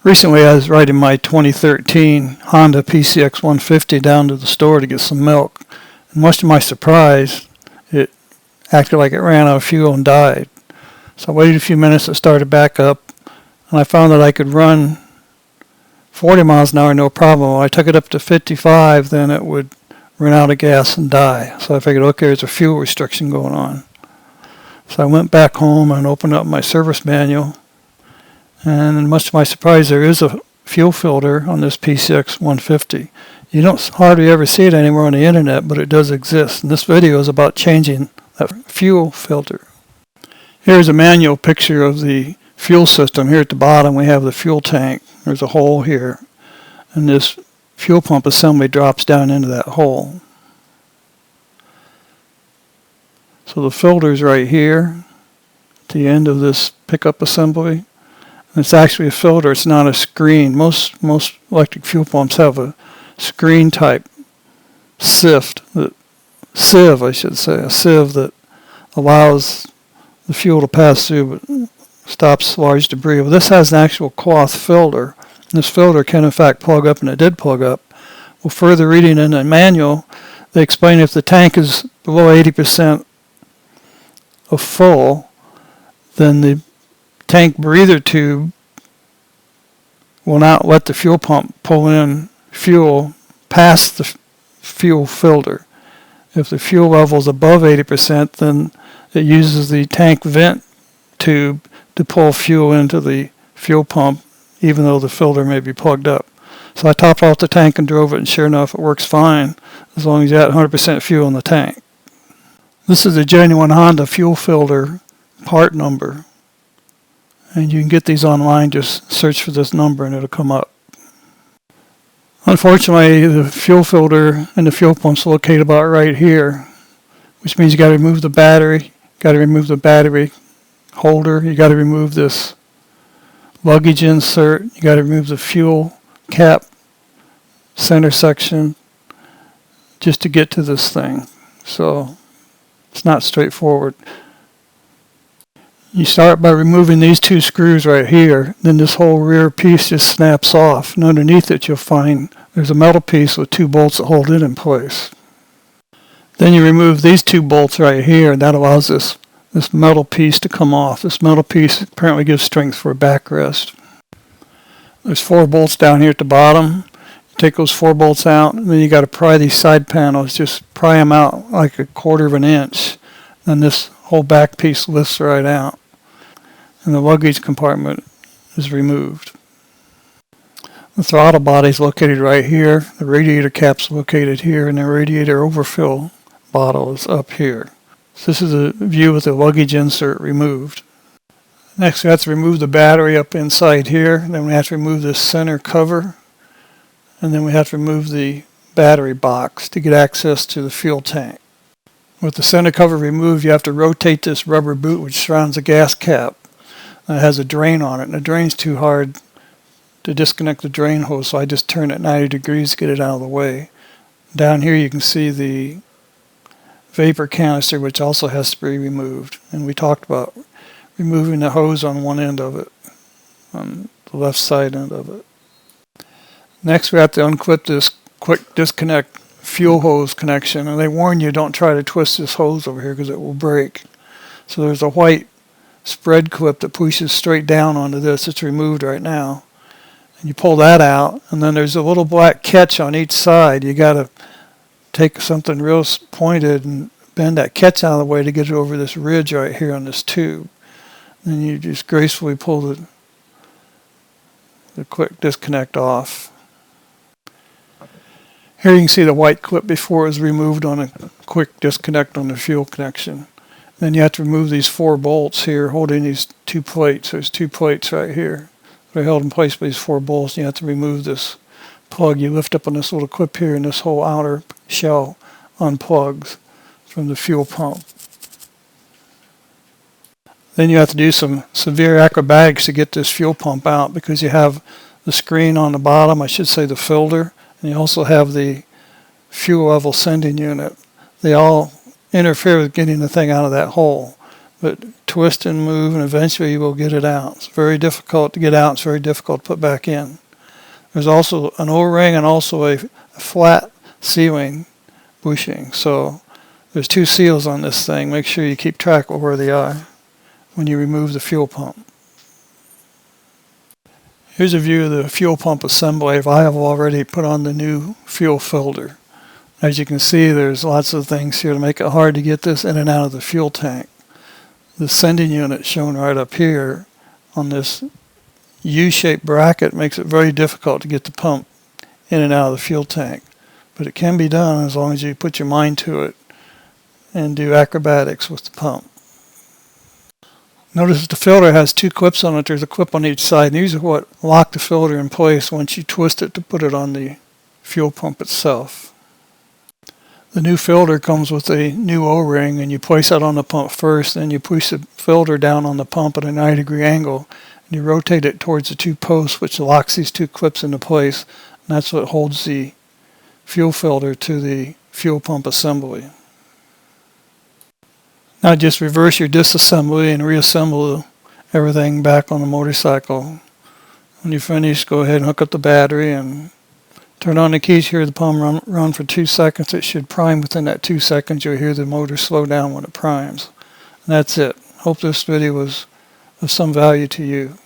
Recently I was riding my 2013 Honda pcx150 down to the store to get some milk. And much to my surprise, it acted like it ran out of fuel and died. So I waited a few minutes, it started back up, and I found that I could run 40 miles an hour no problem. When I took it up to 55, then it would run out of gas and die. So I figured, okay, there's a fuel restriction going on. So I went back home and opened up my service manual. And much to my surprise, there is a fuel filter on this pcx150. You don't hardly ever see it anywhere on the internet, but it does exist. And this video is about changing that fuel filter. Here's a manual picture of the fuel system. Here at the bottom we have the fuel tank. There's a hole here. And this fuel pump assembly drops down into that hole. So the filter's right here at the end of this pickup assembly. It's actually a filter, it's not a screen. Most electric fuel pumps have a screen type sieve that allows the fuel to pass through but stops large debris. Well, this has an actual cloth filter. And this filter can in fact plug up, and it did plug up. Well, further reading in the manual, they explain if the tank is below 80% of full, then the tank breather tube will not let the fuel pump pull in fuel past the fuel filter. If the fuel level is above 80%, then it uses the tank vent tube to pull fuel into the fuel pump, even though the filter may be plugged up. So I topped off the tank and drove it, and sure enough, it works fine as long as you have 100% fuel in the tank. This is a genuine Honda fuel filter part number. And you can get these online, just search for this number and it'll come up. Unfortunately, the fuel filter and the fuel pump's located about right here, which means you got to remove the battery, got to remove the battery holder, you got to remove this luggage insert, you got to remove the fuel cap center section just to get to this thing. So it's not straightforward. You start by removing these two screws right here, then this whole rear piece just snaps off, and underneath it you'll find there's a metal piece with two bolts that hold it in place. Then you remove these two bolts right here, and that allows this metal piece to come off. This metal piece apparently gives strength for a backrest. There's 4 bolts down here at the bottom. You take those 4 bolts out, and then you got to pry these side panels. Just pry them out like 1/4 of an inch. Then this whole back piece lifts right out, and the luggage compartment is removed. The throttle body is located right here, the radiator cap's located here, and the radiator overfill bottle is up here. So this is a view with the luggage insert removed. Next we have to remove the battery up inside here, then we have to remove this center cover, and then we have to remove the battery box to get access to the fuel tank. With the center cover removed, you have to rotate this rubber boot which surrounds the gas cap. It has a drain on it, and the drain's too hard to disconnect the drain hose, so I just turn it 90 degrees to get it out of the way. Down here you can see the vapor canister, which also has to be removed. And we talked about removing the hose on one end of it, on the left side end of it. Next we have to unclip this quick disconnect fuel hose connection, and they warn you don't try to twist this hose over here because it will break. So there's a white spread clip that pushes straight down onto this. It's removed right now, and you pull that out, and then there's a little black catch on each side. You got to take something real pointed and bend that catch out of the way to get it over this ridge right here on this tube. Then you just gracefully pull the quick disconnect off. Here you can see the white clip before it was removed on a quick disconnect on the fuel connection. Then you have to remove these 4 bolts here holding these 2 plates. There's 2 plates right here. They're held in place by these 4 bolts, and you have to remove this plug. You lift up on this little clip here, and this whole outer shell unplugs from the fuel pump. Then you have to do some severe acrobatics to get this fuel pump out, because you have the screen on the bottom, I should say the filter, and you also have the fuel level sending unit. They all interfere with getting the thing out of that hole. but twist and move, and eventually you will get it out. It's very difficult to get out. It's very difficult to put back in. There's also an O-ring and also a flat sealing bushing. So there's two seals on this thing. Make sure you keep track of where they are when you remove the fuel pump. Here's a view of the fuel pump assembly. I have already put on the new fuel filter. As you can see, there's lots of things here to make it hard to get this in and out of the fuel tank. The sending unit shown right up here on this U-shaped bracket makes it very difficult to get the pump in and out of the fuel tank. But it can be done as long as you put your mind to it and do acrobatics with the pump. Notice the filter has two clips on it. There's a clip on each side. And these are what lock the filter in place once you twist it to put it on the fuel pump itself. The new filter comes with a new O-ring, and you place that on the pump first, then you push the filter down on the pump at a 90-degree angle, and you rotate it towards the two posts, which locks these two clips into place, and that's what holds the fuel filter to the fuel pump assembly. Now just reverse your disassembly and reassemble everything back on the motorcycle. When you finish, go ahead and hook up the battery and turn on the keys. Hear the pump run for 2 seconds. It should prime within that 2 seconds. You'll hear the motor slow down when it primes. And that's it. Hope this video was of some value to you.